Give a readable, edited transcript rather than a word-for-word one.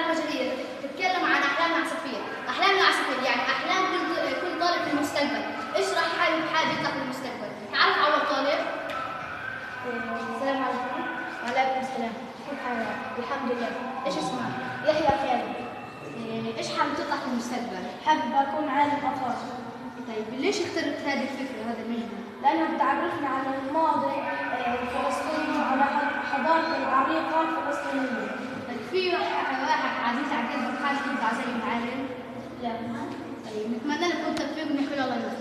فقرة جديدة تتكلم عن أحلام العصافير. أحلام العصافير يعني أحلام كل طالب في المستقبل. اشرح حابب يطلع في المستقبل. تعرف أول طالب؟ السلام عليكم. وعليكم السلام. كيف حالك؟ الحمد لله. إيش اسمك؟ يحيى خالد. إيش حابب تطلع في المستقبل؟ حابب أكون عالم أطفال. طيب ليش اخترت هذه الفكرة هذا المجال؟ لأنها بتعرفنا على الماضي الفلسطيني وعلى حضارة العريقة الفلسطينية. طيب في واحد عزيز على قلبك حابب يطلع زي المعلم؟ لا. طيب نتمنى لكم التوفيق ونحل الله يوفقكم.